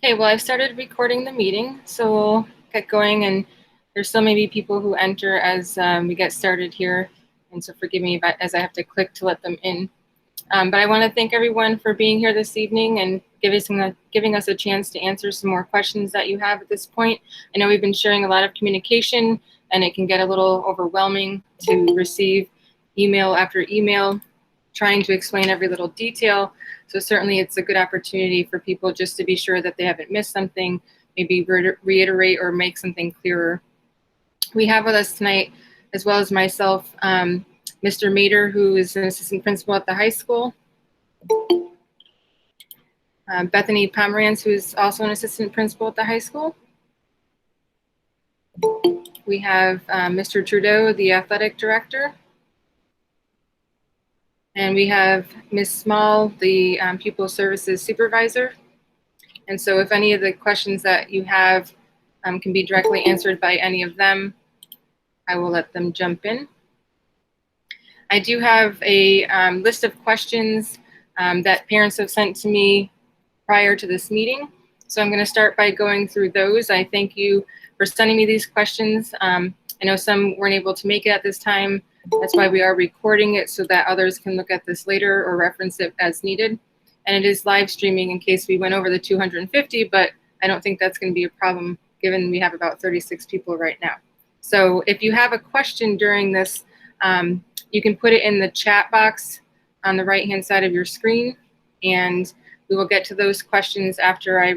Okay, well, I've started recording the meeting, so we'll get going, and there's still maybe people who enter as we get started here, and so forgive me as I have to click to let them in. But I want to thank everyone for being here this evening and giving us a chance to answer some more questions that you have at this point. I know we've been sharing a lot of communication, and it can get a little overwhelming to receive email after email, trying to explain every little detail. So certainly it's a good opportunity for people just to be sure that they haven't missed something, maybe reiterate or make something clearer. We have with us tonight, as well as myself, Mr. Mater, who is an assistant principal at the high school. Bethany Pomerantz, who is also an assistant principal at the high school. We have Mr. Trudeau, the athletic director. And we have Ms. Small, the pupil services supervisor. And so if any of the questions that you have can be directly answered by any of them, I will let them jump in. I do have a list of questions that parents have sent to me prior to this meeting. So I'm going to start by going through those. I thank you for sending me these questions. I know some weren't able to make it at this time. That's why we are recording it so that others can look at this later or reference it as needed. And it is live streaming in case we went over the 250, but I don't think that's going to be a problem given we have about 36 people right now. So if you have a question during this, you can put it in the chat box on the right-hand side of your screen, and we will get to those questions after I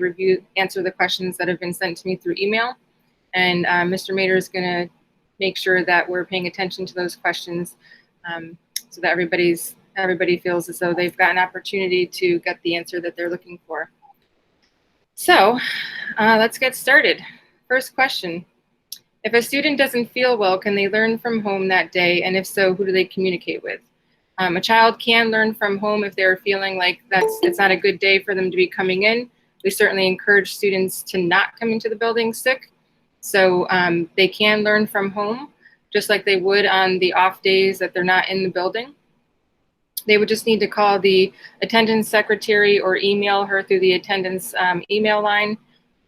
answer the questions that have been sent to me through email. And Mr. Mater is going to make sure that we're paying attention to those questions so that everybody feels as though they've got an opportunity to get the answer that they're looking for. So let's get started. First question. If a student doesn't feel well, can they learn from home that day? And if so, who do they communicate with? A child can learn from home if they're feeling like it's not a good day for them to be coming in. We certainly encourage students to not come into the building sick. So they can learn from home, just like they would on the off days that they're not in the building. They would just need to call the attendance secretary or email her through the attendance email line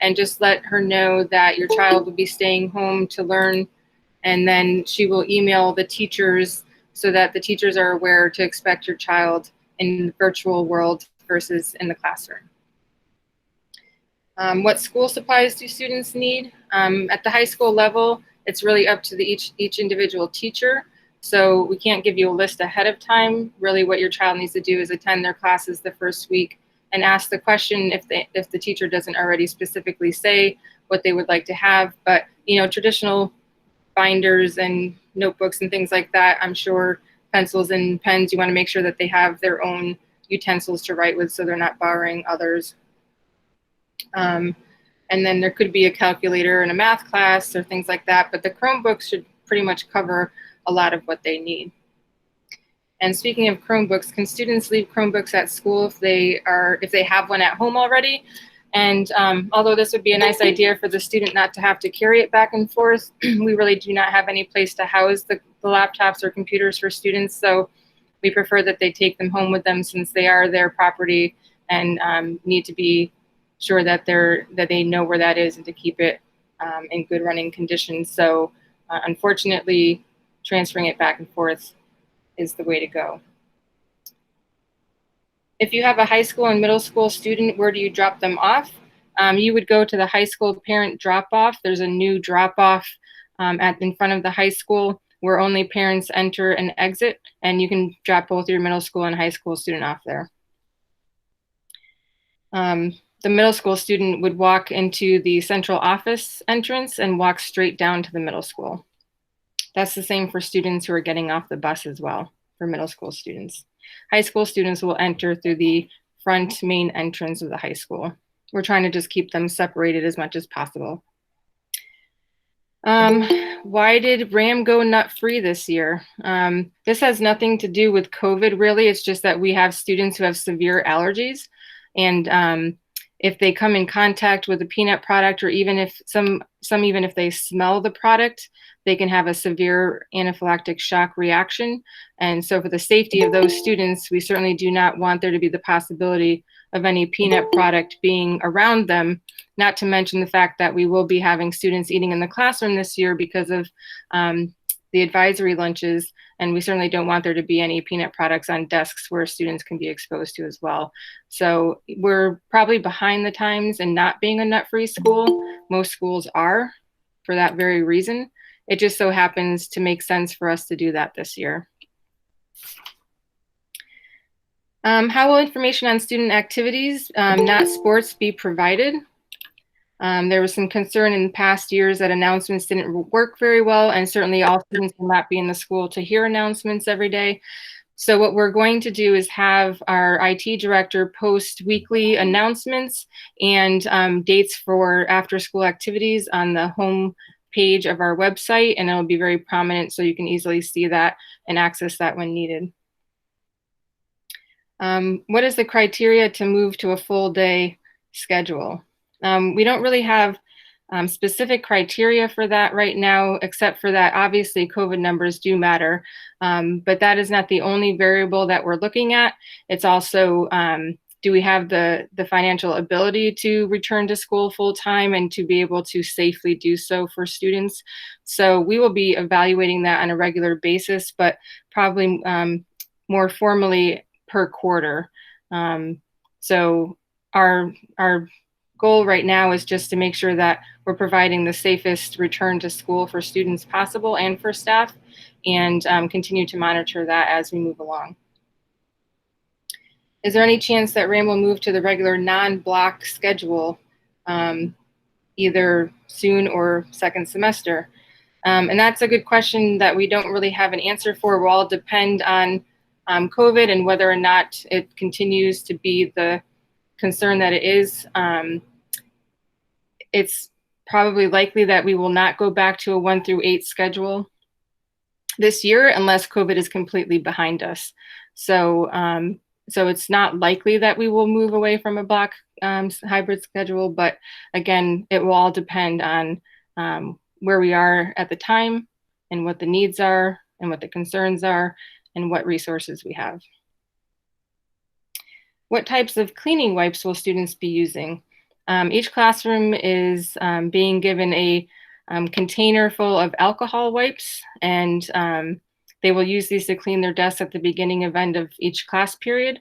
and just let her know that your child will be staying home to learn, and then she will email the teachers so that the teachers are aware to expect your child in the virtual world versus in the classroom. What school supplies do students need? At the high school level, it's really up to each individual teacher. So we can't give you a list ahead of time. Really what your child needs to do is attend their classes the first week and ask the question if the teacher doesn't already specifically say what they would like to have. But traditional binders and notebooks and things like that, I'm sure pencils and pens, you want to make sure that they have their own utensils to write with so they're not borrowing others. And then there could be a calculator in a math class or things like that, but the Chromebooks should pretty much cover a lot of what they need. And speaking of Chromebooks, can students leave Chromebooks at school if they have one at home already? And although this would be a nice idea for the student not to have to carry it back and forth, we really do not have any place to house the laptops or computers for students. So we prefer that they take them home with them since they are their property and need to be sure that they know where that is and to keep it in good running conditions. So unfortunately, transferring it back and forth is the way to go. If you have a high school and middle school student, where do you drop them off? You would go to the high school parent drop-off. There's a new drop-off in front of the high school where only parents enter and exit, and you can drop both your middle school and high school student off there. The middle school student would walk into the central office entrance and walk straight down to the middle school. That's the same for students who are getting off the bus as well, for middle school students. High school students will enter through the front main entrance of the high school. We're trying to just keep them separated as much as possible. Why did RHAM go nut-free this year? This has nothing to do with COVID, really. It's just that we have students who have severe allergies, and if they come in contact with a peanut product, or even if some even if they smell the product, they can have a severe anaphylactic shock reaction. And so for the safety of those students, we certainly do not want there to be the possibility of any peanut product being around them, not to mention the fact that we will be having students eating in the classroom this year because of the advisory lunches, and we certainly don't want there to be any peanut products on desks where students can be exposed to as well. So we're probably behind the times in not being a nut-free school. Most schools are, for that very reason. It just so happens to make sense for us to do that this year. How will information on student activities, not sports, be provided? There was some concern in past years that announcements didn't work very well, and certainly all students will not be in the school to hear announcements every day. So what we're going to do is have our IT director post weekly announcements and dates for after school activities on the home page of our website, and it'll be very prominent so you can easily see that and access that when needed. What is the criteria to move to a full day schedule? We don't really have specific criteria for that right now, except for that obviously COVID numbers do matter, but that is not the only variable that we're looking at. It's also, do we have the financial ability to return to school full time and to be able to safely do so for students? So we will be evaluating that on a regular basis, but probably more formally per quarter. So our goal right now is just to make sure that we're providing the safest return to school for students possible and for staff, and continue to monitor that as we move along. Is there any chance that RHAM will move to the regular non-block schedule either soon or second semester? And that's a good question that we don't really have an answer for. It will all depend on COVID and whether or not it continues to be the concern that it is. It's probably likely that we will not go back to a 1 through 8 schedule this year unless COVID is completely behind us. So, so it's not likely that we will move away from a block hybrid schedule, but again, it will all depend on where we are at the time and what the needs are and what the concerns are and what resources we have. What types of cleaning wipes will students be using? Each classroom is being given a container full of alcohol wipes, and they will use these to clean their desks at the beginning and end of each class period.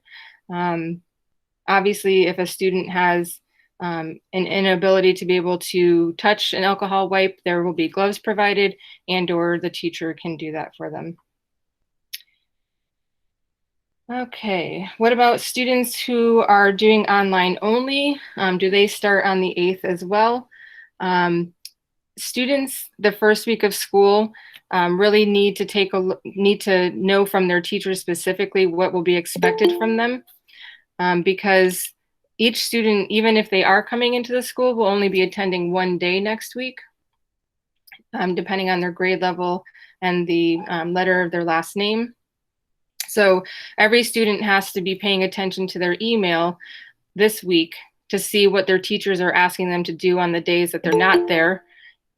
Obviously, if a student has an inability to be able to touch an alcohol wipe, there will be gloves provided, and or the teacher can do that for them. Okay, what about students who are doing online only? Do they start on the 8th as well? Students the first week of school really need to know from their teachers specifically what will be expected from them, because each student, even if they are coming into the school, will only be attending 1 day next week, depending on their grade level and the letter of their last name. So every student has to be paying attention to their email this week to see what their teachers are asking them to do on the days that they're not there,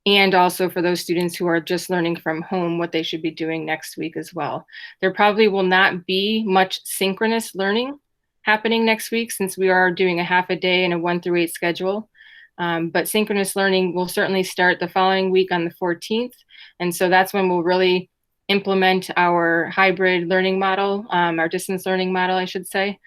and also for those students who are just learning from home, what they should be doing next week as well. There probably will not be much synchronous learning happening next week since we are doing a half a day and a 1 through 8 schedule. But synchronous learning will certainly start the following week on the 14th. And so that's when we'll really implement our hybrid learning model, our distance learning model, I should say.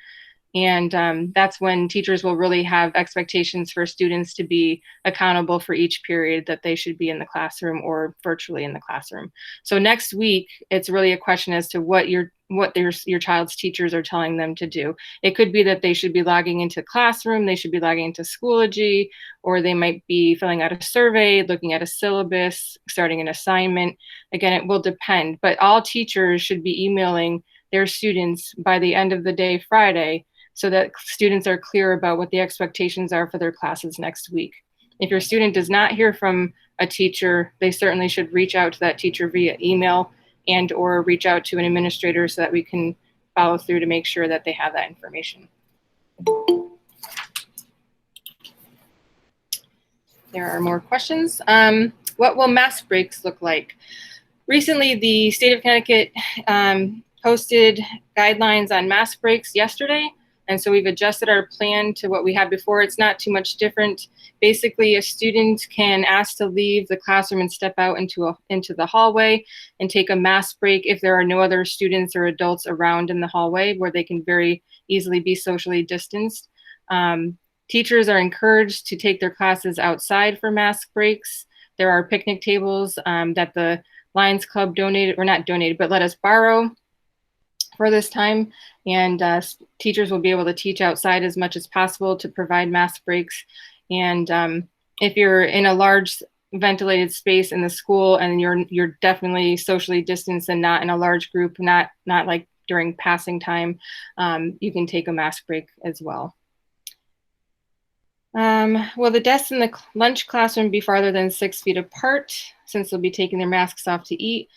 And that's when teachers will really have expectations for students to be accountable for each period that they should be in the classroom or virtually in the classroom. So next week, it's really a question as to what your child's teachers are telling them to do. It could be that they should be logging into Classroom, they should be logging into Schoology, or they might be filling out a survey, looking at a syllabus, starting an assignment. Again, it will depend, but all teachers should be emailing their students by the end of the day Friday, so that students are clear about what the expectations are for their classes next week. If your student does not hear from a teacher, they certainly should reach out to that teacher via email and or reach out to an administrator so that we can follow through to make sure that they have that information. There are more questions. What will mask breaks look like? Recently, the state of Connecticut posted guidelines on mask breaks yesterday. And so we've adjusted our plan to what we had before. It's not too much different. Basically, a student can ask to leave the classroom and step out into the hallway and take a mask break if there are no other students or adults around in the hallway where they can very easily be socially distanced. Teachers are encouraged to take their classes outside for mask breaks. There are picnic tables that the Lions Club donated, or not donated, but let us borrow for this time. And teachers will be able to teach outside as much as possible to provide mask breaks. And if you're in a large ventilated space in the school and you're definitely socially distanced and not in a large group, not like during passing time, you can take a mask break as well. Will the desks in the lunch classroom be farther than 6 feet apart since they'll be taking their masks off to eat?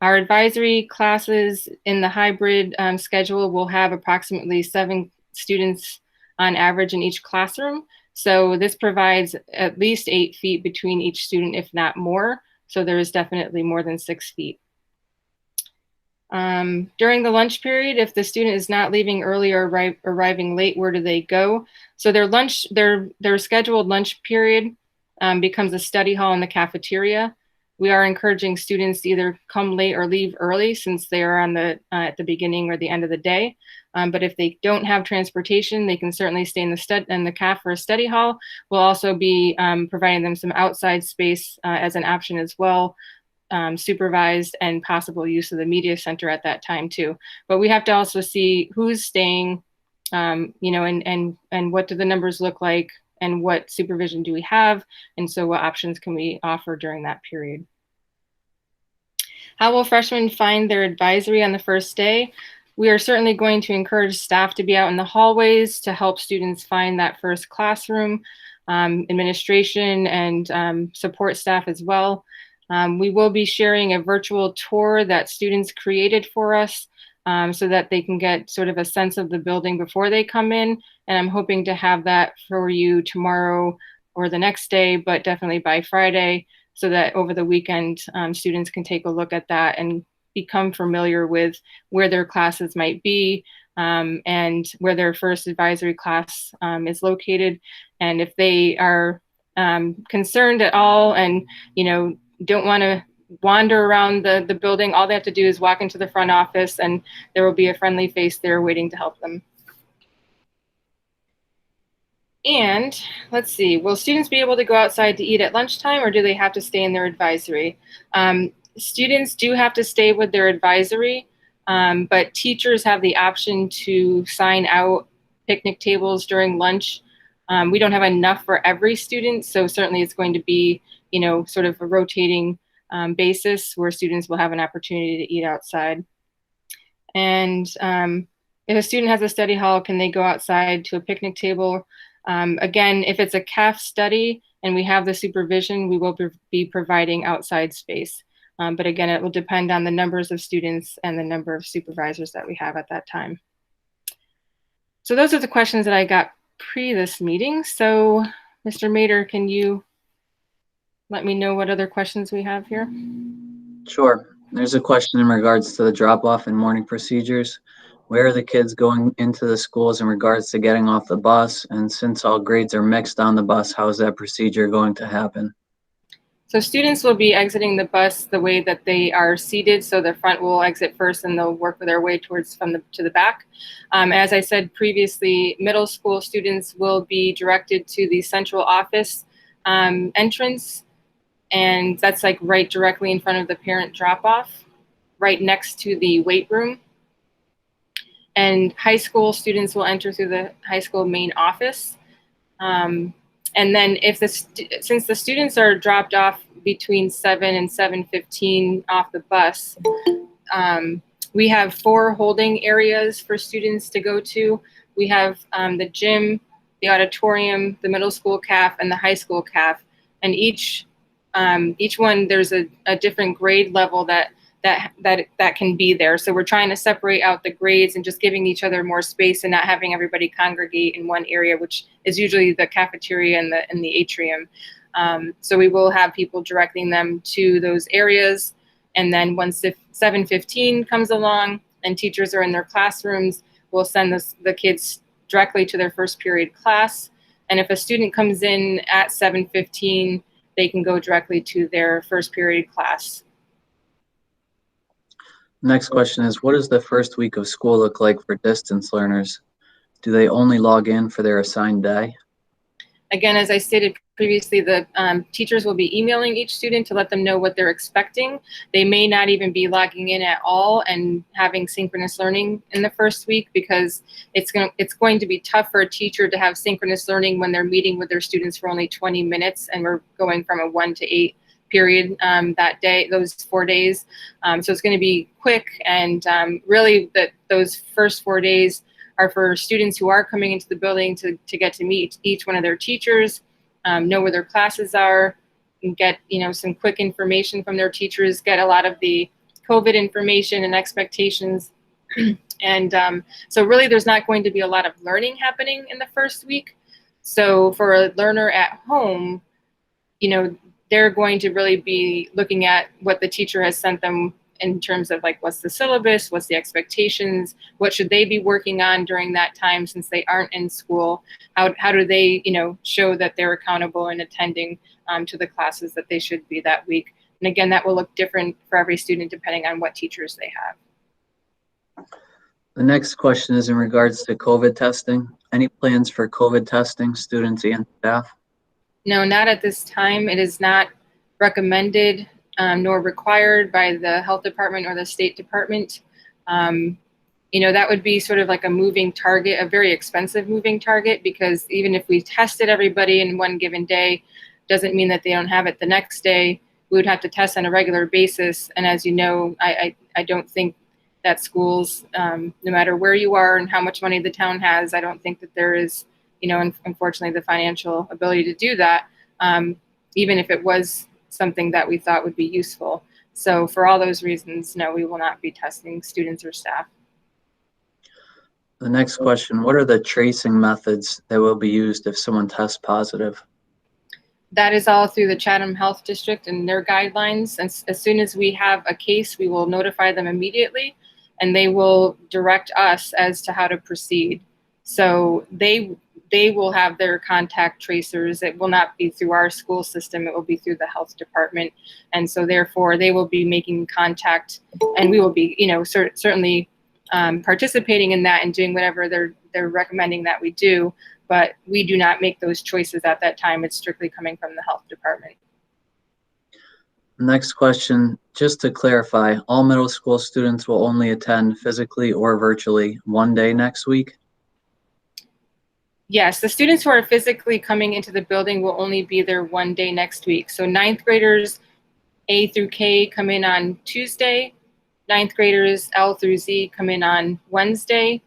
Our advisory classes in the hybrid schedule will have approximately 7 students on average in each classroom. So this provides at least 8 feet between each student, if not more. So there is definitely more than 6 feet. During the lunch period, if the student is not leaving early or arriving late, where do they go? So their scheduled lunch period becomes a study hall in the cafeteria. We are encouraging students to either come late or leave early since they are on at the beginning or the end of the day. But if they don't have transportation, they can certainly stay in the caf for a study hall. We'll also be providing them some outside space as an option as well. Supervised and possible use of the media center at that time too. But we have to also see who's staying, and what do the numbers look like and what supervision do we have? And so what options can we offer during that period? How will freshmen find their advisory on the first day? We are certainly going to encourage staff to be out in the hallways to help students find that first classroom, administration and support staff as well. We will be sharing a virtual tour that students created for us so that they can get sort of a sense of the building before they come in. And I'm hoping to have that for you tomorrow or the next day, but definitely by Friday, so that over the weekend, students can take a look at that and become familiar with where their classes might be and where their first advisory class is located. And if they are concerned at all and, don't want to wander around the building, all they have to do is walk into the front office and there will be a friendly face there waiting to help them. And let's see, will students be able to go outside to eat at lunchtime or do they have to stay in their advisory? Students do have to stay with their advisory, but teachers have the option to sign out picnic tables during lunch. We don't have enough for every student, so certainly it's going to be sort of a rotating basis where students will have an opportunity to eat outside. And if a student has a study hall, can they go outside to a picnic table? Again, if it's a CAF study and we have the supervision, we will be providing outside space. But again, it will depend on the numbers of students and the number of supervisors that we have at that time. So those are the questions that I got pre this meeting. So Mr. Mader, can you let me know what other questions we have here? Sure. There's a question in regards to the drop-off and morning procedures. Where are the kids going into the schools in regards to getting off the bus? And since all grades are mixed on the bus, how is that procedure going to happen? So students will be exiting the bus the way that they are seated. So the front will exit first and they'll work their way towards to the back. As I said previously, middle school students will be directed to the central office entrance. And that's like right directly in front of the parent drop-off, right next to the weight room. And high school students will enter through the high school main office. And then since the students are dropped off between 7 and 7:15 off the bus, we have 4 holding areas for students to go to. We have the gym, the auditorium, the middle school CAF, and the high school CAF. And each one, there's a different grade level that can be there. So we're trying to separate out the grades and just giving each other more space and not having everybody congregate in one area, which is usually the cafeteria and the atrium. So we will have people directing them to those areas. And then once 7:15 comes along and teachers are in their classrooms, we'll send the kids directly to their first period class. And if a student comes in at 7:15, they can go directly to their first period class. Next question is, what does the first week of school look like for distance learners? Do they only log in for their assigned day? Again, as I stated previously, the teachers will be emailing each student to let them know what they're expecting. They may not even be logging in at all and having synchronous learning in the first week, because it's going to be tough for a teacher to have synchronous learning when they're meeting with their students for only 20 minutes and we're going from a 1 to 8 period that day, those 4 days. So it's going to be quick, and really those first 4 days are for students who are coming into the building to get to meet each one of their teachers, know where their classes are, and get some quick information from their teachers, get a lot of the COVID information and expectations. And so really there's not going to be a lot of learning happening in the first week. So for a learner at home, they're going to really be looking at what the teacher has sent them in terms of like, what's the syllabus, what's the expectations, what should they be working on during that time since they aren't in school, how do they show that they're accountable and attending to the classes that they should be that week. And again, that will look different for every student depending on what teachers they have. The next question is in regards to COVID testing. Any plans for COVID testing students and staff? No, not at this time. It is not recommended nor required by the health department or the State Department. That would be sort of like a moving target, a very expensive moving target, because even if we tested everybody in one given day, doesn't mean that they don't have it the next day. We would have to test on a regular basis. And as you know, I don't think that schools, no matter where you are and how much money the town has, I don't think that there is, unfortunately, the financial ability to do that, even if it was something that we thought would be useful. So for all those reasons, no, we will not be testing students or staff. The next question, what are the tracing methods that will be used if someone tests positive? That is all through the Chatham Health District and their guidelines. And as soon as we have a case, we will notify them immediately, and they will direct us as to how to proceed. So they will have their contact tracers. It will not be through our school system. It will be through the health department. And so therefore they will be making contact, and we will be, certainly participating in that and doing whatever they're recommending that we do. But we do not make those choices at that time. It's strictly coming from the health department. Next question, just to clarify, all middle school students will only attend physically or virtually one day next week? Yes, the students who are physically coming into the building will only be there one day next week. So ninth graders A through K come in on Tuesday. Ninth graders L through Z come in on Wednesday.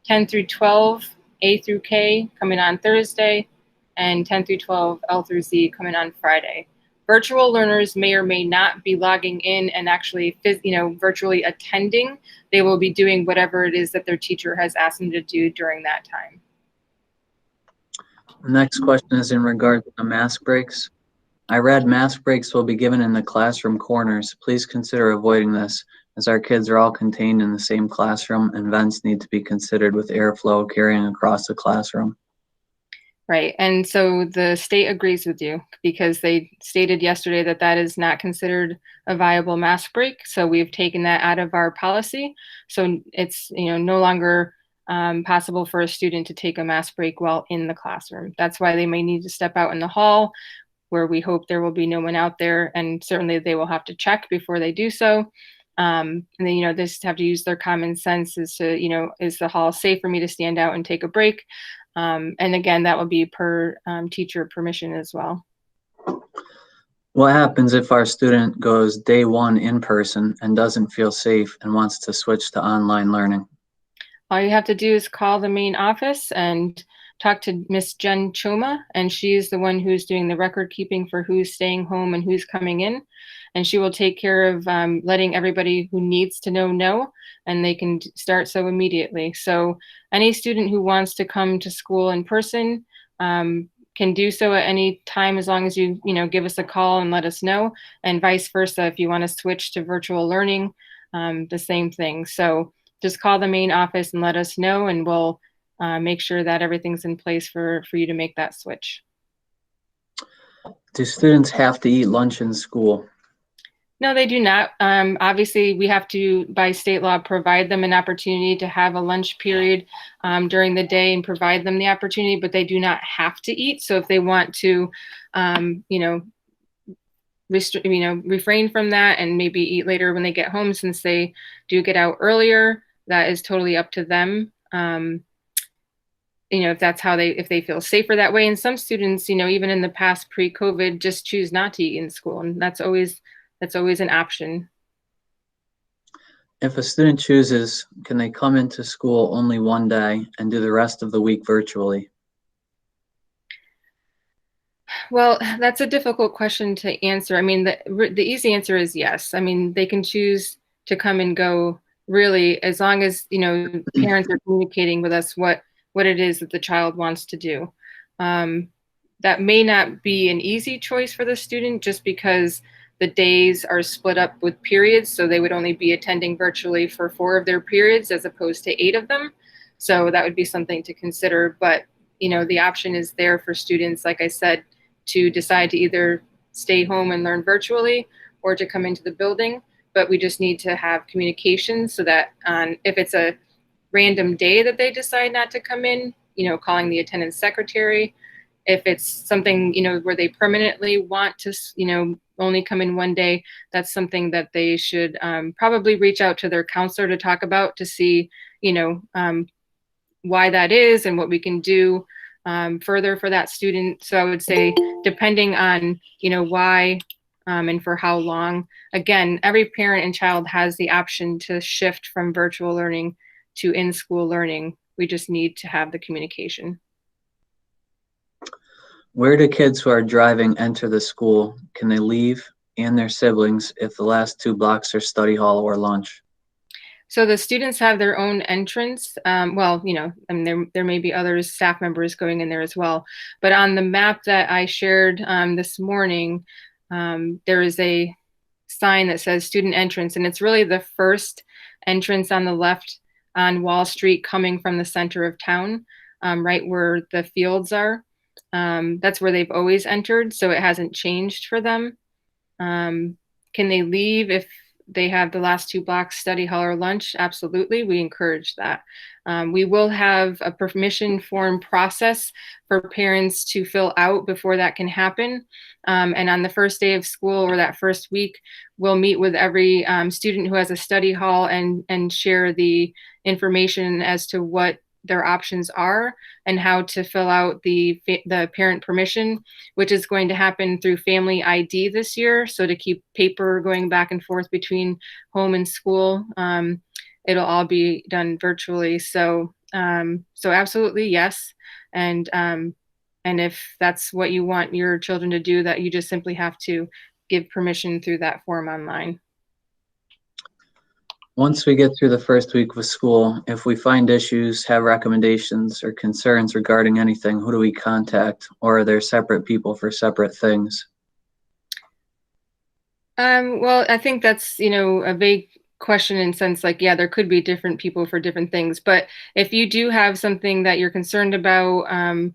10 through 12 A through K come in on Thursday. And 10 through 12 L through Z come in on Friday. Virtual learners may or may not be logging in and actually virtually attending. They will be doing whatever it is that their teacher has asked them to do during that time. The next question is in regard to mask breaks. I read mask breaks will be given in the classroom corners. Please consider avoiding this, as our kids are all contained in the same classroom and vents need to be considered with airflow carrying across the classroom. Right, and so the state agrees with you, because they stated yesterday that that is not considered a viable mask break. So we've taken that out of our policy. So it's no longer possible for a student to take a mask break while in the classroom. That's why they may need to step out in the hall, where we hope there will be no one out there, and certainly they will have to check before they do so. And then, they just have to use their common sense as to, is the hall safe for me to stand out and take a break? And again, that will be per teacher permission as well. What happens if our student goes day one in person and doesn't feel safe and wants to switch to online learning? All you have to do is call the main office and talk to Miss Jen Choma, and she's the one who's doing the record keeping for who's staying home and who's coming in. And she will take care of letting everybody who needs to know, and they can start so immediately. So any student who wants to come to school in person can can do so at any time as long as you give us a call and let us know, and vice versa if you want to switch to virtual learning, the same thing. So just call the main office and let us know, and we'll make sure that everything's in place for you to make that switch. Do students have to eat lunch in school? No, they do not. Obviously, we have to, by state law, provide them an opportunity to have a lunch period during the day and provide them the opportunity, but they do not have to eat. So if they want to, refrain from that and maybe eat later when they get home, since they do get out earlier, that is totally up to them. If that's if they feel safer that way. And some students, even in the past pre-COVID, just choose not to eat in school, and that's always an option. If a student chooses, can they come into school only one day and do the rest of the week virtually? Well, that's a difficult question to answer. I mean, the easy answer is yes. I mean, they can choose to come and go, really, as long as parents are communicating with us what it is that the child wants to do. That may not be an easy choice for the student, just because the days are split up with periods, so they would only be attending virtually for 4 of their periods as opposed to 8 of them. So that would be something to consider. But the option is there for students, like I said, to decide to either stay home and learn virtually or to come into the building. But we just need to have communication so that if it's a random day that they decide not to come in, calling the attendance secretary. If it's something, where they permanently want to, only come in one day, that's something that they should probably reach out to their counselor to talk about, to see, why that is and what we can do further for that student. So I would say, depending on, why and for how long, again, every parent and child has the option to shift from virtual learning to in-school learning. We just need to have the communication. Where do kids who are driving enter the school? Can they leave and their siblings if the last 2 blocks are study hall or lunch? So the students have their own entrance. Well, I mean, there may be other staff members going in there as well. But on the map that I shared this morning, there is a sign that says student entrance, and it's really the first entrance on the left on Wall Street, coming from the center of town, right where the fields are. That's where they've always entered, so it hasn't changed for them. Can they leave if they have the last 2 blocks study hall or lunch? Absolutely, we encourage that. We will have a permission form process for parents to fill out before that can happen. And on the first day of school, or that first week, we'll meet with every student who has a study hall and share the information as to what their options are and how to fill out the parent permission, which is going to happen through Family ID this year. So to keep paper going back and forth between home and school, it'll all be done virtually. So absolutely yes. And if that's what you want your children to do, that you just simply have to give permission through that form online. Once we get through the first week of school, if we find issues, have recommendations or concerns regarding anything, who do we contact? Or are there separate people for separate things? Well, I think that's, a vague question in sense, like, yeah, there could be different people for different things. But if you do have something that you're concerned about,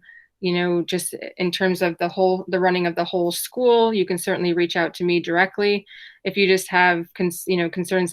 just in terms of the running of the whole school, you can certainly reach out to me directly. If you just have, concerns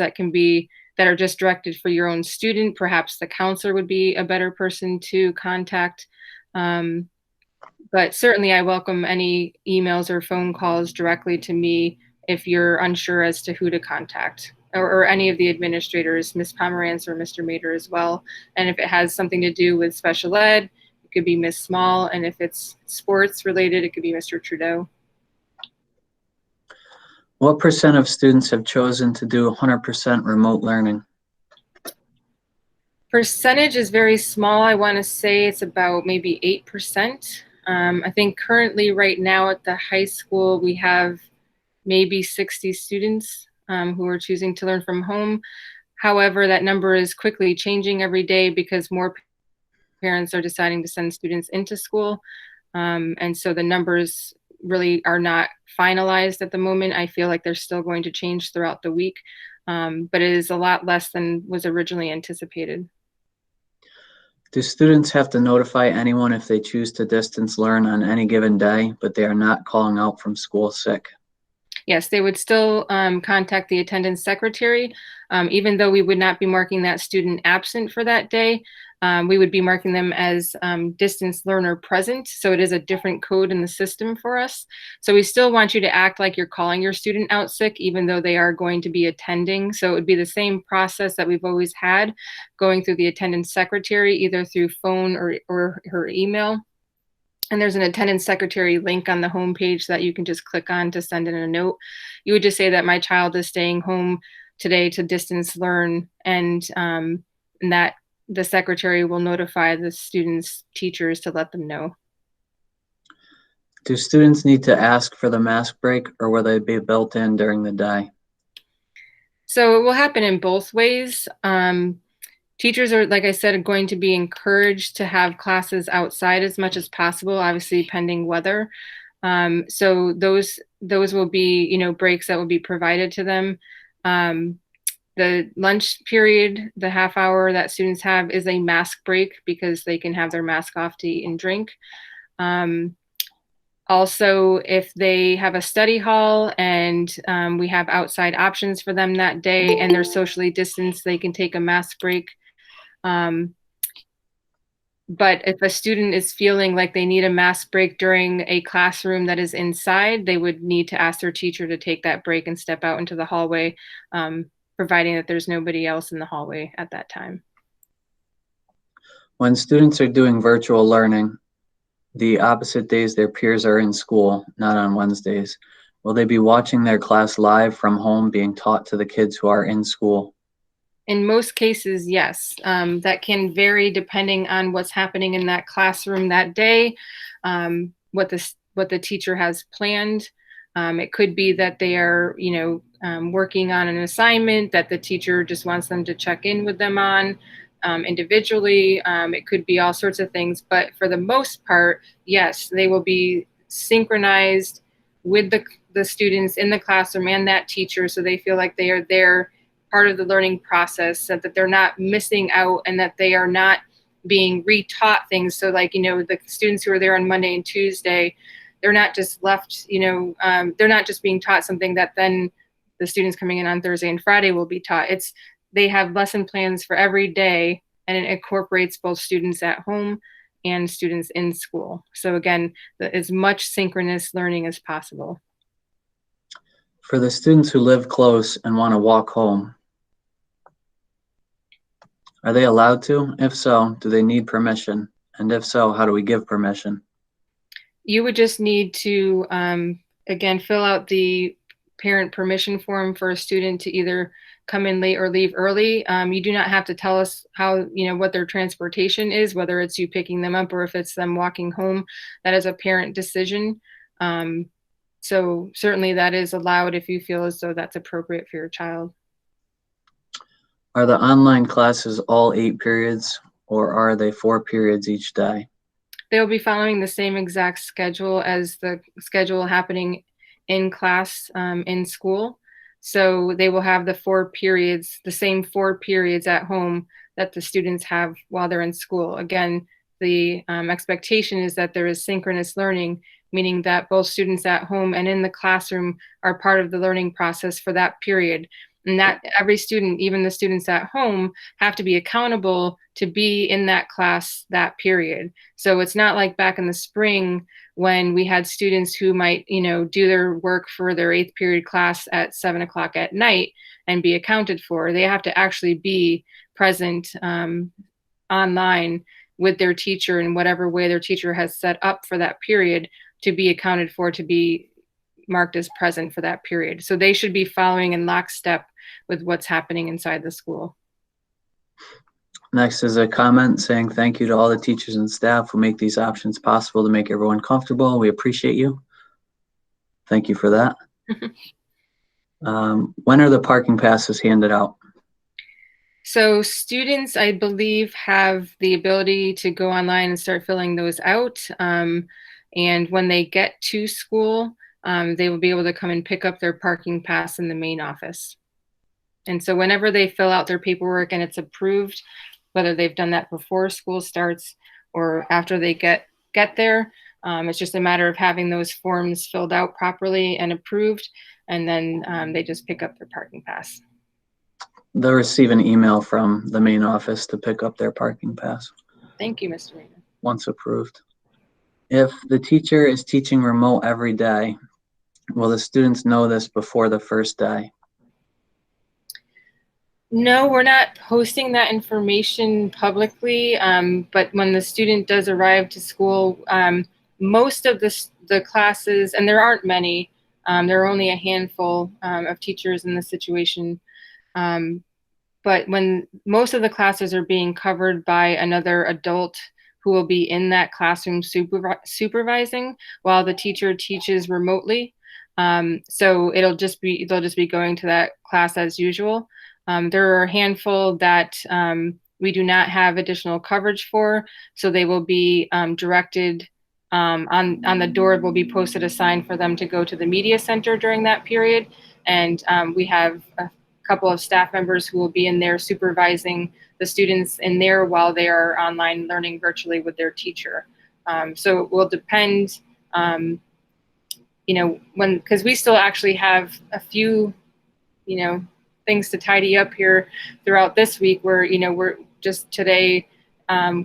that are just directed for your own student, perhaps the counselor would be a better person to contact. But certainly I welcome any emails or phone calls directly to me if you're unsure as to who to contact, or any of the administrators, Ms. Pomerantz or Mr. Mater as well. And if it has something to do with special ed, it could be Ms. Small. And if it's sports related, it could be Mr. Trudeau. What % of students have chosen to do 100% remote learning? Percentage is very small. I want to say it's about maybe 8%. I think currently right now at the high school, we have maybe 60 students who are choosing to learn from home. However, that number is quickly changing every day because more parents are deciding to send students into school. And so the numbers really are not finalized at the moment. I feel like they're still going to change throughout the week, but it is a lot less than was originally anticipated. Do students have to notify anyone if they choose to distance learn on any given day, but they are not calling out from school sick? Yes, they would still contact the attendance secretary, even though we would not be marking that student absent for that day. We would be marking them as distance learner present. So it is a different code in the system for us. So we still want you to act like you're calling your student out sick, even though they are going to be attending. So it would be the same process that we've always had, going through the attendance secretary, either through phone or her email. And there's an attendance secretary link on the homepage that you can just click on to send in a note. You would just say that my child is staying home today to distance learn, and that the secretary will notify the students' teachers to let them know. Do students need to ask for the mask break, or will they be built in during the day? So it will happen in both ways. Teachers are, like I said, going to be encouraged to have classes outside as much as possible, obviously pending weather. So those will be, breaks that will be provided to them. The lunch period, the half hour that students have, is a mask break because they can have their mask off to eat and drink. Also, if they have a study hall and we have outside options for them that day and they're socially distanced, they can take a mask break. But if a student is feeling like they need a mask break during a classroom that is inside, they would need to ask their teacher to take that break and step out into the hallway, providing that there's nobody else in the hallway at that time. When students are doing virtual learning, the opposite days their peers are in school, not on Wednesdays, will they be watching their class live from home being taught to the kids who are in school? In most cases, yes. That can vary depending on what's happening in that classroom that day, what the teacher has planned. It could be that they are, working on an assignment that the teacher just wants them to check in with them on individually. It could be all sorts of things, but for the most part, yes, they will be synchronized with the students in the classroom and that teacher, so they feel like they are there, part of the learning process, so that they're not missing out and that they are not being retaught things. So like, the students who are there on Monday and Tuesday, they're not just left, they're not just being taught something that then the students coming in on Thursday and Friday will be taught. They have lesson plans for every day, and it incorporates both students at home and students in school. So again, as much synchronous learning as possible. For the students who live close and want to walk home, are they allowed to? If so, do they need permission? And if so, how do we give permission? You would just need to, again, fill out the parent permission form for a student to either come in late or leave early. You do not have to tell us what their transportation is, whether it's you picking them up or if it's them walking home. That is a parent decision. So certainly that is allowed if you feel as though that's appropriate for your child. Are the online classes all 8 periods, or are they 4 periods each day? They'll be following the same exact schedule as the schedule happening in class in school. So they will have the 4 periods, the same 4 periods at home that the students have while they're in school. Again, the expectation is that there is synchronous learning, meaning that both students at home and in the classroom are part of the learning process for that period. And that every student, even the students at home, have to be accountable to be in that class that period. So it's not like back in the spring when we had students who might, do their work for their 8th period class at 7 o'clock at night and be accounted for. They have to actually be present online with their teacher in whatever way their teacher has set up for that period to be accounted for, to be marked as present for that period. So they should be following in lockstep with what's happening inside the school. Next is a comment saying thank you to all the teachers and staff who make these options possible to make everyone comfortable. We appreciate you. Thank you for that. When are the parking passes handed out? So students, I believe, have the ability to go online and start filling those out. And when they get to school, they will be able to come and pick up their parking pass in the main office. And so whenever they fill out their paperwork and it's approved, whether they've done that before school starts or after they get there, it's just a matter of having those forms filled out properly and approved, and then they just pick up their parking pass. They'll receive an email from the main office to pick up their parking pass. Thank you, Mr. Raymond. Once approved. If the teacher is teaching remote every day, will the students know this before the first day? No, we're not posting that information publicly, but when the student does arrive to school, most of the classes, and there aren't many, there are only a handful of teachers in this situation, but when most of the classes are being covered by another adult who will be in that classroom supervising while the teacher teaches remotely. So they'll just be going to that class as usual. There are a handful that we do not have additional coverage for, so they will be directed on the door. Will be posted a sign for them to go to the media center during that period, and we have a couple of staff members who will be in there supervising the students in there while they are online learning virtually with their teacher. So it will depend, because we still actually have a few, things to tidy up here throughout this week where, we're just today,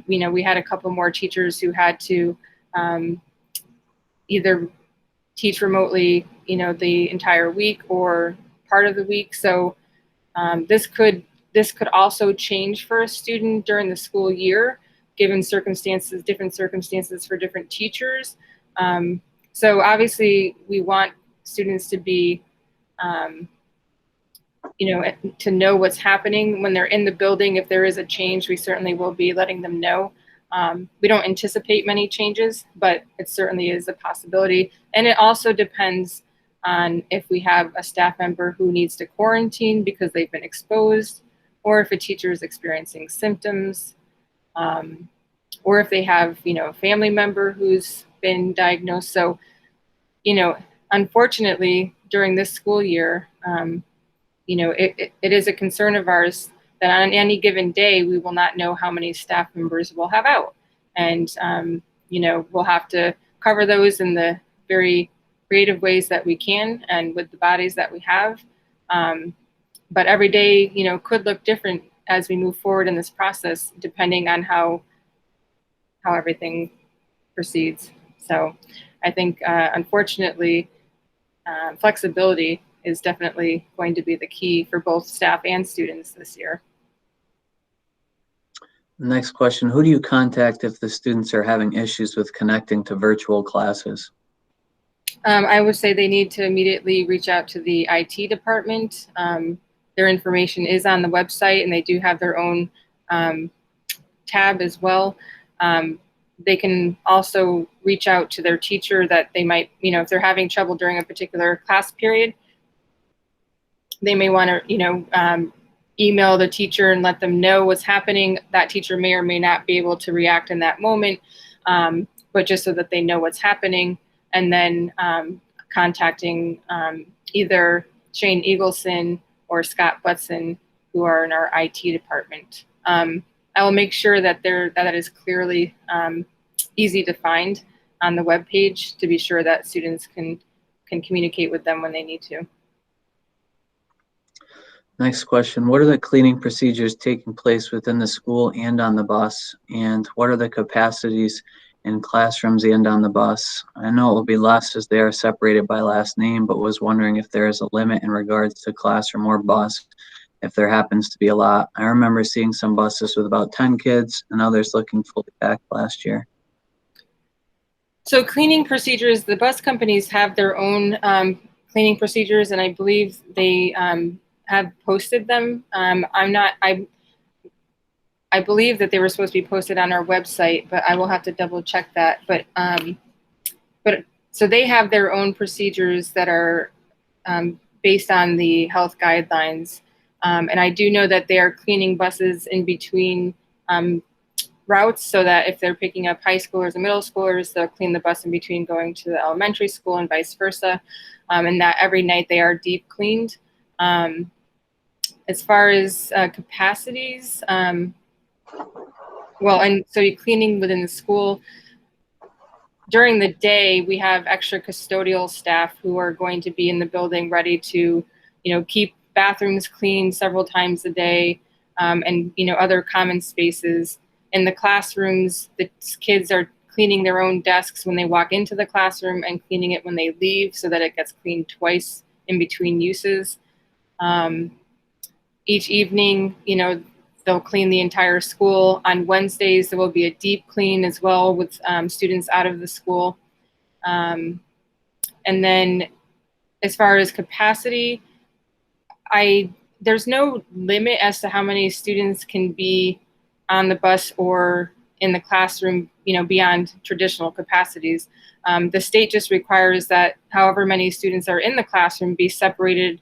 we had a couple more teachers who had to either teach remotely, the entire week or part of the week. So this could also change for a student during the school year, given different circumstances for different teachers. So obviously we want students to be, to know what's happening when they're in the building. If there is a change, we certainly will be letting them know. We don't anticipate many changes, but it certainly is a possibility. And it also depends on if we have a staff member who needs to quarantine because they've been exposed, or if a teacher is experiencing symptoms, or if they have, a family member who's been diagnosed. So, unfortunately, during this school year, it is a concern of ours that on any given day, we will not know how many staff members we'll have out. And, we'll have to cover those in the very creative ways that we can and with the bodies that we have. But every day, could look different as we move forward in this process, depending on how everything proceeds. So I think, unfortunately, flexibility is definitely going to be the key for both staff and students this year. Next question, who do you contact if the students are having issues with connecting to virtual classes? I would say they need to immediately reach out to the IT department. Their information is on the website, and they do have their own tab as well. They can also reach out to their teacher that they might, if they're having trouble during a particular class period, they may want to, email the teacher and let them know what's happening. That teacher may or may not be able to react in that moment, but just so that they know what's happening. And then contacting either Shane Eagleson or Scott Butson, who are in our IT department. I will make sure that that is clearly easy to find on the webpage to be sure that students can communicate with them when they need to. Next question, what are the cleaning procedures taking place within the school and on the bus? And what are the capacities in classrooms and on the bus? I know it will be less as they are separated by last name, but was wondering if there is a limit in regards to classroom or bus, if there happens to be a lot. I remember seeing some buses with about 10 kids and others looking fully packed last year. So cleaning procedures, the bus companies have their own cleaning procedures, and I believe they have posted them. I believe that they were supposed to be posted on our website, but I will have to double check that. But so they have their own procedures that are based on the health guidelines. And I do know that they are cleaning buses in between routes, so that if they're picking up high schoolers and middle schoolers, they'll clean the bus in between going to the elementary school and vice versa, and that every night they are deep cleaned. As far as capacities, well, and so you're cleaning within the school. During the day, we have extra custodial staff who are going to be in the building ready to, keep bathrooms clean several times a day, and, other common spaces. In the classrooms, the kids are cleaning their own desks when they walk into the classroom and cleaning it when they leave, so that it gets cleaned twice in between uses. Each evening, they'll clean the entire school. On Wednesdays, there will be a deep clean as well with students out of the school. And then as far as capacity, there's no limit as to how many students can be on the bus or in the classroom, beyond traditional capacities. The state just requires that however many students are in the classroom be separated,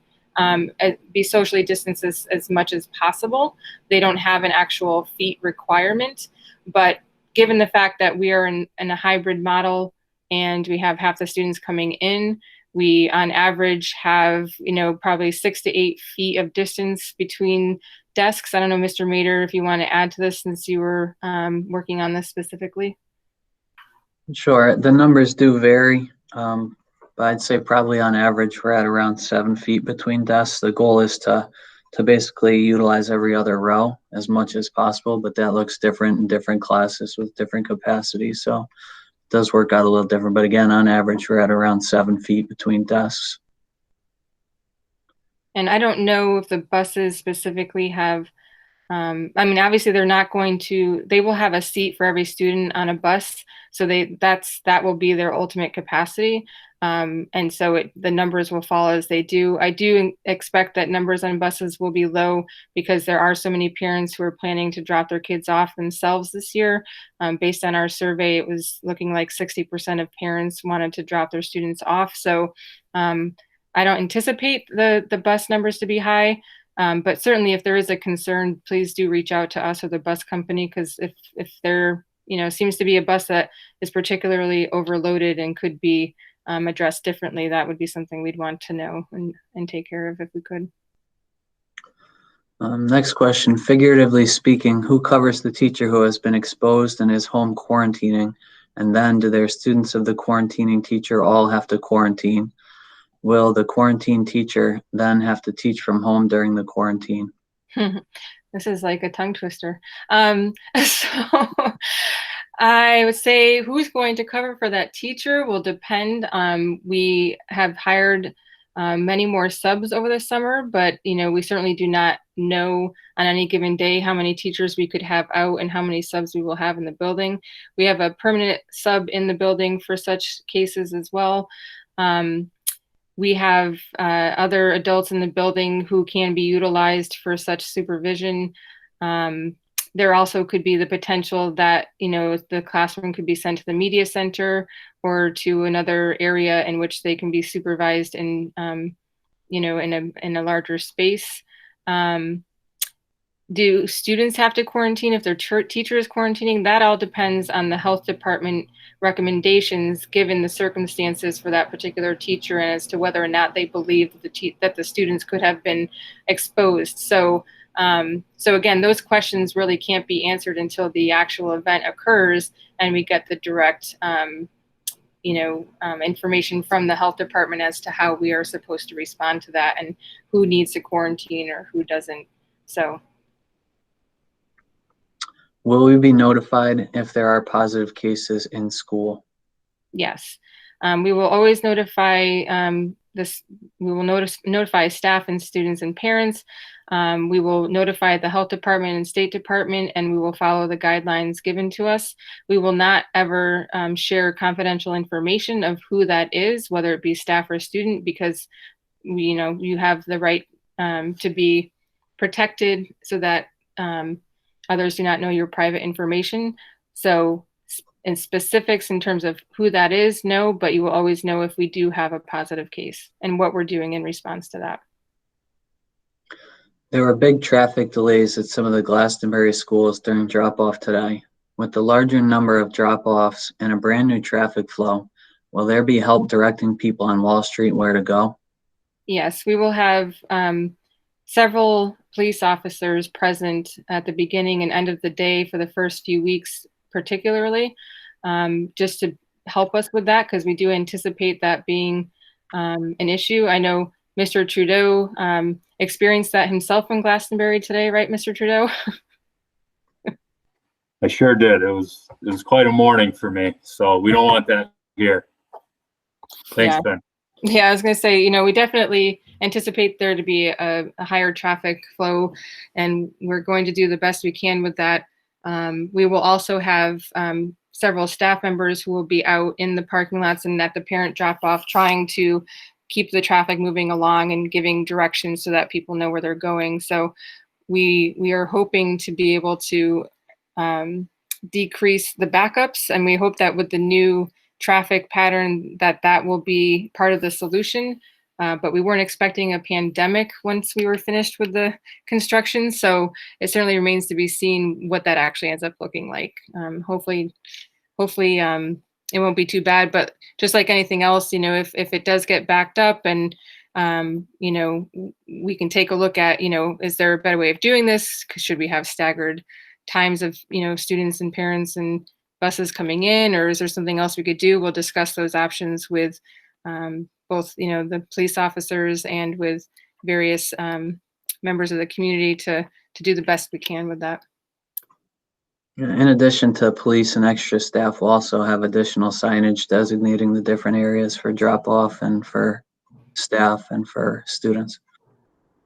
be socially distanced as much as possible. They don't have an actual feet requirement, but given the fact that we are in a hybrid model and we have half the students coming in, we on average have, probably 6 to 8 feet of distance between desks. I don't know, Mr. Mader, if you want to add to this since you were working on this specifically. Sure, the numbers do vary. But I'd say probably on average we're at around 7 feet between desks. The goal is to basically utilize every other row as much as possible, but that looks different in different classes with different capacities. So it does work out a little different. But again, on average, we're at around 7 feet between desks. And I don't know if the buses specifically have, obviously they're not going to, they will have a seat for every student on a bus. So that will be their ultimate capacity. And so the numbers will fall as they do. I do expect that numbers on buses will be low because there are so many parents who are planning to drop their kids off themselves this year. Based on our survey, it was looking like 60% of parents wanted to drop their students off. So I don't anticipate the bus numbers to be high. But certainly if there is a concern, please do reach out to us or the bus company, because if there seems to be a bus that is particularly overloaded and could be addressed differently, that would be something we'd want to know and take care of if we could. Next question, figuratively speaking, who covers the teacher who has been exposed and is home quarantining? And then do their students of the quarantining teacher all have to quarantine? Will the quarantine teacher then have to teach from home during the quarantine? This is like a tongue twister. So I would say who's going to cover for that teacher will depend. We have hired many more subs over the summer, but we certainly do not know on any given day how many teachers we could have out and how many subs we will have in the building. We have a permanent sub in the building for such cases as well. We have other adults in the building who can be utilized for such supervision. There also could be the potential that, the classroom could be sent to the media center or to another area in which they can be supervised in a larger space. Do students have to quarantine if their teacher is quarantining? That all depends on the health department recommendations given the circumstances for that particular teacher and as to whether or not they believe that the students could have been exposed. So again, those questions really can't be answered until the actual event occurs and we get the direct information from the health department as to how we are supposed to respond to that and who needs to quarantine or who doesn't. So. Will we be notified if there are positive cases in school? Yes. We will always notify we will notify staff and students and parents. We will notify the health department and state department, and we will follow the guidelines given to us. We will not ever share confidential information of who that is, whether it be staff or student, because you have the right to be protected so that others do not know your private information. So in specifics in terms of who that is, no, but you will always know if we do have a positive case and what we're doing in response to that. There were big traffic delays at some of the Glastonbury schools during drop-off today. With the larger number of drop-offs and a brand new traffic flow, will there be help directing people on Wall Street where to go? Yes, we will have several police officers present at the beginning and end of the day for the first few weeks, particularly, just to help us with that, because we do anticipate that being an issue. I know Mr. Trudeau experienced that himself in Glastonbury today, right, Mr. Trudeau? I sure did. It was quite a morning for me. So we don't want that here. Thanks, Yeah. Ben. Yeah, I was going to say, we definitely anticipate there to be a higher traffic flow, and we're going to do the best we can with that. We will also have several staff members who will be out in the parking lots and at the parent drop-off trying to keep the traffic moving along and giving directions so that people know where they're going. So we are hoping to be able to decrease the backups, and we hope that with the new traffic pattern that will be part of the solution. But we weren't expecting a pandemic once we were finished with the construction. So it certainly remains to be seen what that actually ends up looking like. Hopefully it won't be too bad, but just like anything else, if it does get backed up and, we can take a look at, is there a better way of doing this? Should we have staggered times of, students and parents and buses coming in, or is there something else we could do? We'll discuss those options with both, the police officers and with various members of the community to do the best we can with that. In addition to police and extra staff, we'll also have additional signage designating the different areas for drop-off and for staff and for students.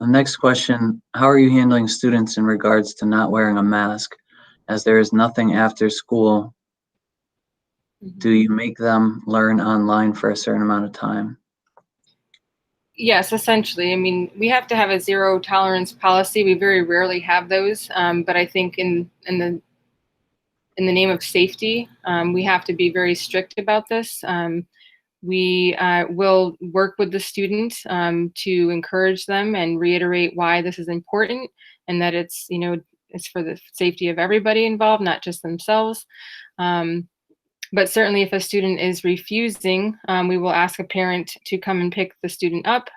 The next question, how are you handling students in regards to not wearing a mask? As there is nothing after school, do you make them learn online for a certain amount of time? Yes, essentially. I mean, we have to have a zero tolerance policy. We very rarely have those, but I think in the name of safety, we have to be very strict about this. We will work with the students to encourage them and reiterate why this is important, and that it's for the safety of everybody involved, not just themselves. But certainly if a student is refusing, we will ask a parent to come and pick the student up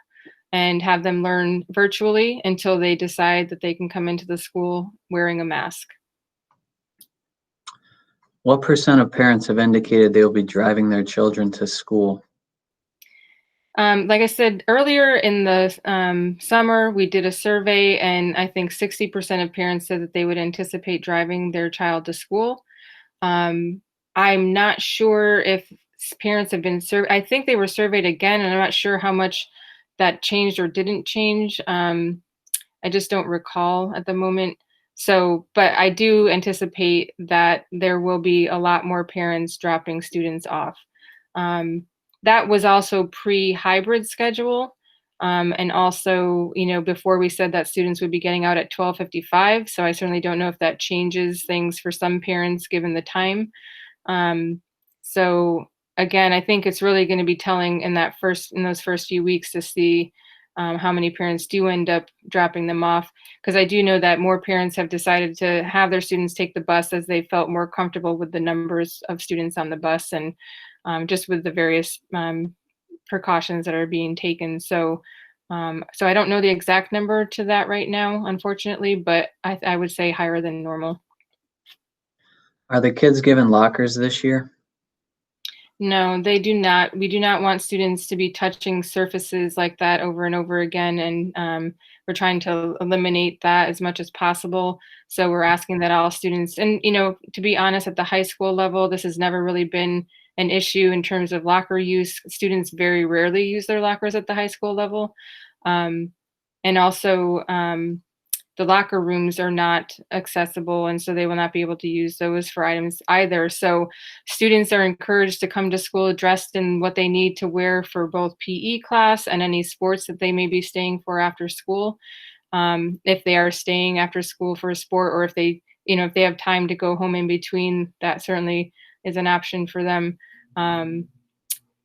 and have them learn virtually until they decide that they can come into the school wearing a mask. What % of parents have indicated they will be driving their children to school? Like I said earlier in the summer, we did a survey, and I think 60% of parents said that they would anticipate driving their child to school. I'm not sure if parents have been surveyed. I think they were surveyed again, and I'm not sure how much that changed or didn't change. I just don't recall at the moment. So, but I do anticipate that there will be a lot more parents dropping students off. That was also pre-hybrid schedule. And also, before we said that students would be getting out at 12:55. So I certainly don't know if that changes things for some parents given the time. So again, I think it's really going to be telling in those first few weeks to see how many parents do end up dropping them off. Because I do know that more parents have decided to have their students take the bus as they felt more comfortable with the numbers of students on the bus and just with the various precautions that are being taken. So I don't know the exact number to that right now, unfortunately, but I would say higher than normal. Are the kids given lockers this year? No, they do not. We do not want students to be touching surfaces like that over and over again, and we're trying to eliminate that as much as possible. So we're asking that all students, and to be honest, at the high school level, this has never really been an issue in terms of locker use. Students very rarely use their lockers at the high school level. And also, the locker rooms are not accessible, and so they will not be able to use those for items either. So students are encouraged to come to school dressed in what they need to wear for both PE class and any sports that they may be staying for after school. If they are staying after school for a sport, or if they have time to go home in between, that certainly is an option for them.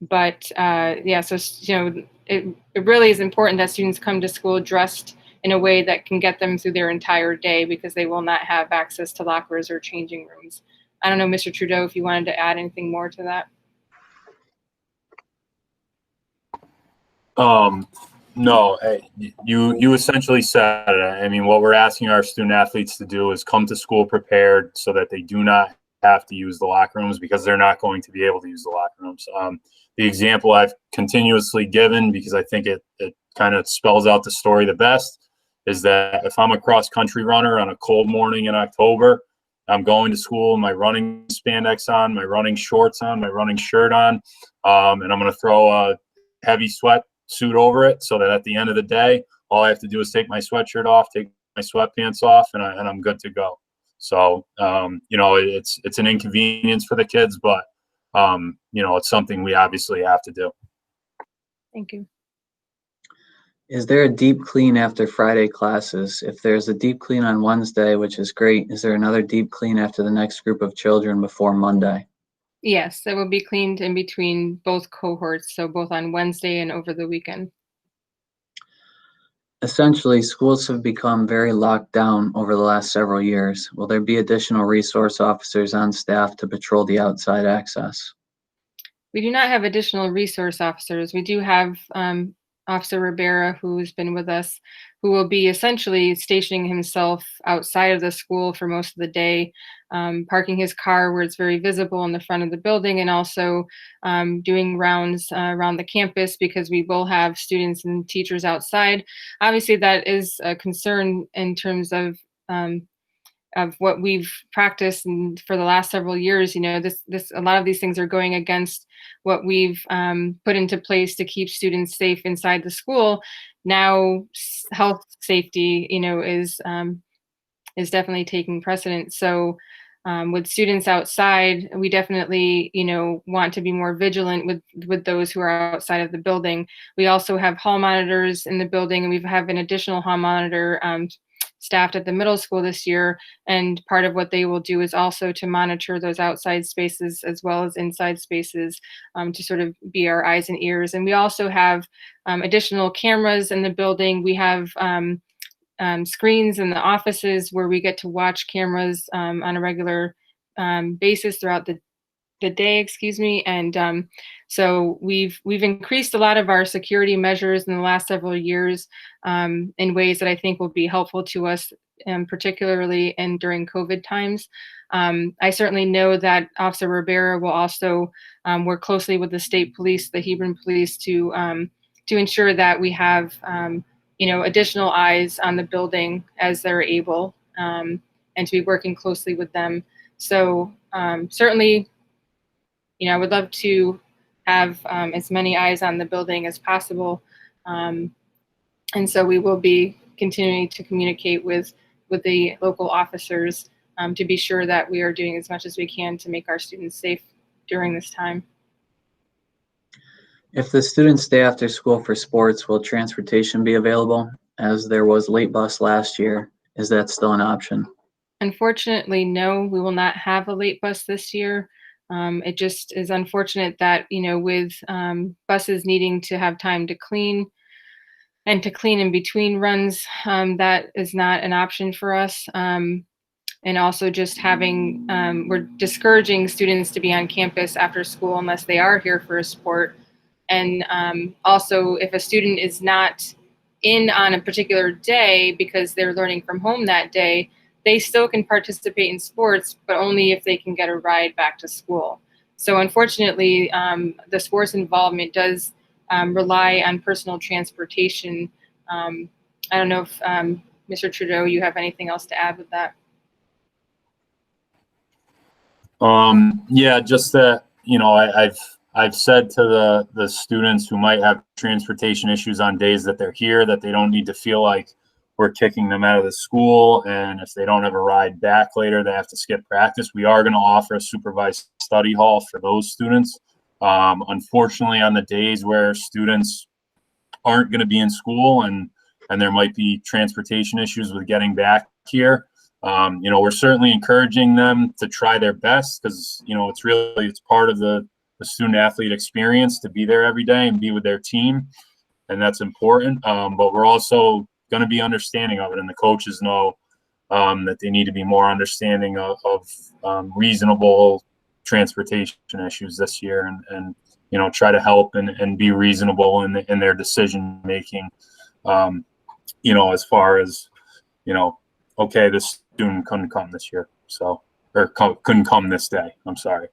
But yeah, so it really is important that students come to school dressed in a way that can get them through their entire day, because they will not have access to lockers or changing rooms I don't know, Mr. Trudeau, if you wanted to add anything more to that. No, you essentially said it. I mean, what we're asking our student athletes to do is come to school prepared so that they do not have to use the locker rooms, because they're not going to be able to use the locker rooms. The example I've continuously given, because I think it kind of spells out the story the best, is that if I'm a cross country runner on a cold morning in October, I'm going to school, my running spandex on, my running shorts on, my running shirt on, and I'm going to throw a heavy sweat suit over it, so that at the end of the day, all I have to do is take my sweatshirt off, take my sweatpants off, and I'm good to go. So, you know, it's an inconvenience for the kids, but, you know, it's something we obviously have to do. Thank you. Is there a deep clean after Friday classes? If there's a deep clean on Wednesday, which is great, is there another deep clean after the next group of children before Monday? Yes, it will be cleaned in between both cohorts, so both on Wednesday and over the weekend. Essentially, schools have become very locked down over the last several years. Will there be additional resource officers on staff to patrol the outside access? We do not have additional resource officers. We do have Officer Rivera, who's been with us, who will be essentially stationing himself outside of the school for most of the day, parking his car where it's very visible in the front of the building, and also doing rounds around the campus, because we will have students and teachers outside. Obviously, that is a concern in terms of what we've practiced and for the last several years. You know, a lot of these things are going against what we've put into place to keep students safe inside the school. Now, health safety, you know, is definitely taking precedent. So, with students outside, we definitely, you know, want to be more vigilant with those who are outside of the building. We also have hall monitors in the building, and we have an additional hall monitor staffed at the middle school this year, and part of what they will do is also to monitor those outside spaces as well as inside spaces, to sort of be our eyes and ears. And we also have additional cameras in the building. We have screens in the offices where we get to watch cameras on a regular basis throughout the day, excuse me. And so we've increased a lot of our security measures in the last several years in ways that I think will be helpful to us, particularly during COVID times. I certainly know that Officer Rivera will also work closely with the state police, the Hebron police, to ensure that we have you know, additional eyes on the building as they're able, and to be working closely with them. So certainly, you know, I would love to have as many eyes on the building as possible. And so we will be continuing to communicate with the local officers to be sure that we are doing as much as we can to make our students safe during this time. If the students stay after school for sports, will transportation be available? As there was late bus last year, is that still an option? Unfortunately, no, we will not have a late bus this year. It just is unfortunate that, you know, with buses needing to have time to clean and to clean in between runs, that is not an option for us. And also just having, we're discouraging students to be on campus after school unless they are here for a sport. And also, if a student is not in on a particular day because they're learning from home that day, they still can participate in sports, but only if they can get a ride back to school. So unfortunately, the sports involvement does rely on personal transportation. I don't know if Mr. Trudeau, you have anything else to add with that? Yeah, just that, you know, I've said to the students who might have transportation issues on days that they're here, that they don't need to feel like we're kicking them out of the school. And if they don't have a ride back later, they have to skip practice. We are going to offer a supervised study hall for those students. Unfortunately, on the days where students aren't going to be in school and there might be transportation issues with getting back here, you know, we're certainly encouraging them to try their best, because, you know, it's part of the student athlete experience to be there every day and be with their team. And that's important. But we're also going to be understanding of it. And the coaches know that they need to be more understanding of reasonable transportation issues this year, and you know, try to help and be reasonable in their decision making. You know, as far as, you know, okay, this student couldn't come this year, so, or couldn't come this day. I'm sorry.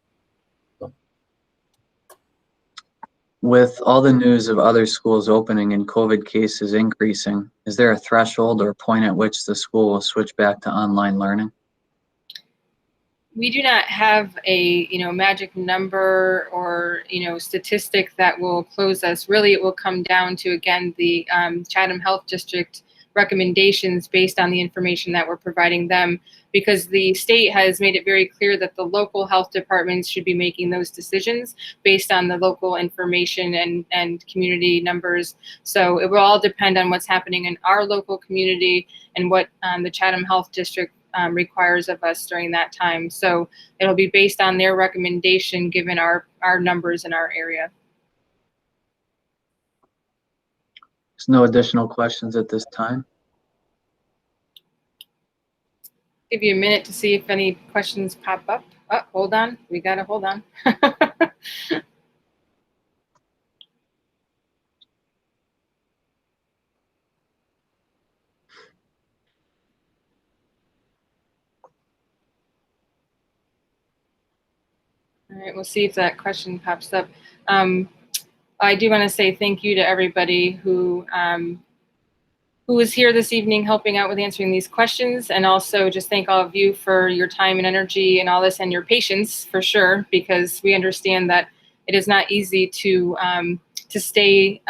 With all the news of other schools opening and COVID cases increasing, is there a threshold or point at which the school will switch back to online learning? We do not have a, you know, magic number or, you know, statistic that will close us. Really, it will come down to, again, the Chatham Health District recommendations based on the information that we're providing them, because the state has made it very clear that the local health departments should be making those decisions based on the local information and community numbers. So it will all depend on what's happening in our local community and what the Chatham Health District requires of us during that time. So it'll be based on their recommendation given our numbers in our area. There's no additional questions at this time. Give you a minute to see if any questions pop up. Oh, hold on. We gotta hold on. All right, we'll see if that question pops up. I do want to say thank you to everybody who was here this evening helping out with answering these questions, and also just thank all of you for your time and energy and all this, and your patience for sure, because we understand that it is not easy to stay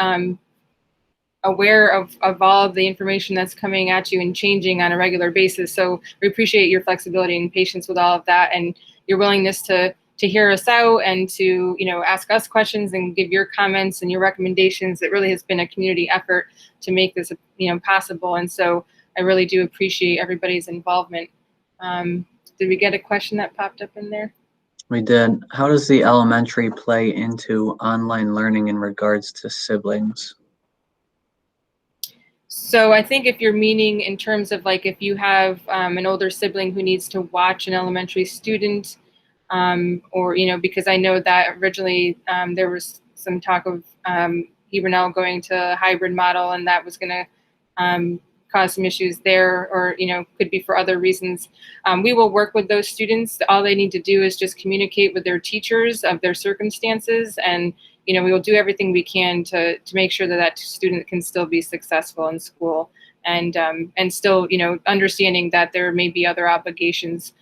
aware of all of the information that's coming at you and changing on a regular basis. So we appreciate your flexibility and patience with all of that, and your willingness to hear us out and to, you know, ask us questions and give your comments and your recommendations. It really has been a community effort to make this, you know, possible. And so I really do appreciate everybody's involvement. Did we get a question that popped up in there? We did. How does the elementary play into online learning in regards to siblings? So I think if you're meaning in terms of like if you have an older sibling who needs to watch an elementary student, or, you know, because I know that originally there was some talk of Hebronell going to a hybrid model, and that was going to cause some issues there, or, you know, could be for other reasons. We will work with those students. All they need to do is just communicate with their teachers of their circumstances, and, you know, we will do everything we can to make sure that that student can still be successful in school, and still, you know, understanding that there may be other obligations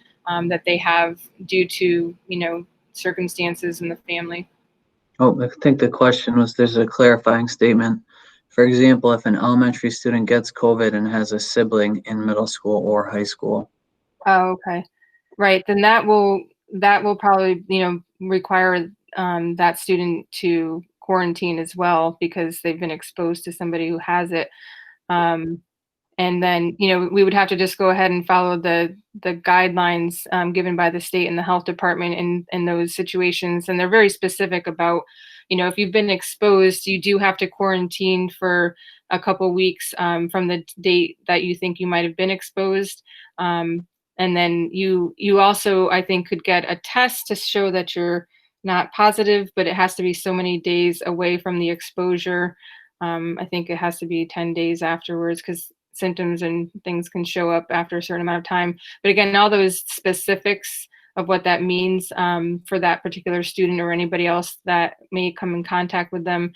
that they have due to, you know, circumstances in the family. Oh, I think the question was, there's a clarifying statement. For example, if an elementary student gets COVID and has a sibling in middle school or high school. Oh, okay. Right. Then that will probably, you know, require that student to quarantine as well, because they've been exposed to somebody who has it. And then, you know, we would have to just go ahead and follow the guidelines given by the state and the health department in those situations. And they're very specific about, you know, if you've been exposed, you do have to quarantine for a couple weeks from the date that you think you might have been exposed. And then you also, I think, could get a test to show that you're not positive, but it has to be so many days away from the exposure. I think it has to be 10 days afterwards, because symptoms and things can show up after a certain amount of time. But again, all those specifics of what that means for that particular student or anybody else that may come in contact with them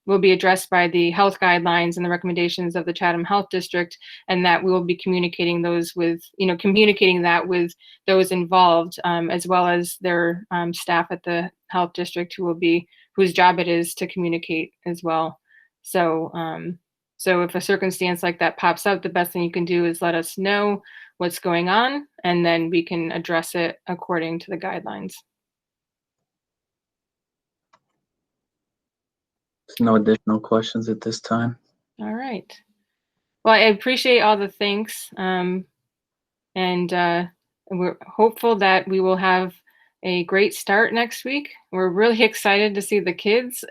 will be addressed by the health guidelines and the recommendations of the Chatham Health District, and that we will be communicating those with, you know, communicating that with those involved, as well as their staff at the health district whose job it is to communicate as well. So so if a circumstance like that pops up, the best thing you can do is let us know what's going on, and then we can address it according to the guidelines. There's no additional questions at this time. All right. Well, I appreciate all the thanks, and we're hopeful that we will have a great start next week. We're really excited to see the kids.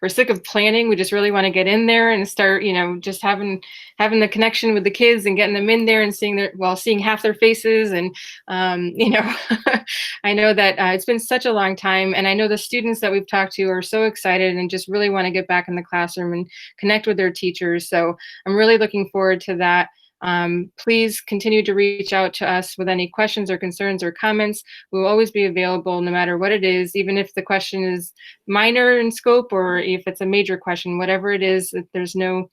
We're sick of planning. We just really want to get in there and start, just having the connection with the kids and getting them in there and seeing half their faces. And, I know that it's been such a long time. And I know the students that we've talked to are so excited and just really want to get back in the classroom and connect with their teachers. So I'm really looking forward to that. Please continue to reach out to us with any questions or concerns or comments. We will always be available no matter what it is, even if the question is minor in scope or if it's a major question, whatever it is, there's no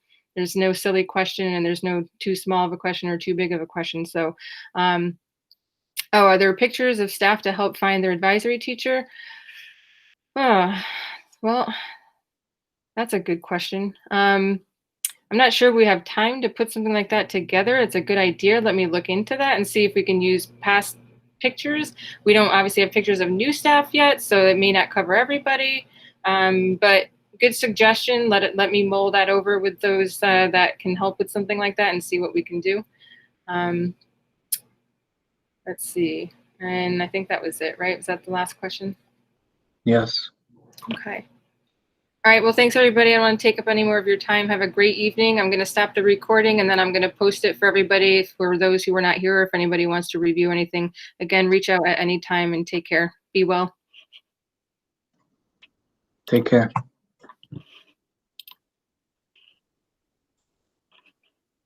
silly question and there's no too small of a question or too big of a question. So, are there pictures of staff to help find their advisory teacher? Well, that's a good question. I'm not sure we have time to put something like that together. It's a good idea. Let me look into that and see if we can use past pictures. We don't obviously have pictures of new staff yet, so it may not cover everybody. But good suggestion. Let me mull that over with those that can help with something like that and see what we can do. Let's see. And I think that was it, right? Was that the last question? Yes. Okay. All right, well, thanks everybody. I don't want to take up any more of your time. Have a great evening. I'm going to stop the recording and then I'm going to post it for everybody, for those who were not here, if anybody wants to review anything. Again, reach out at any time and take care. Be well. Take care.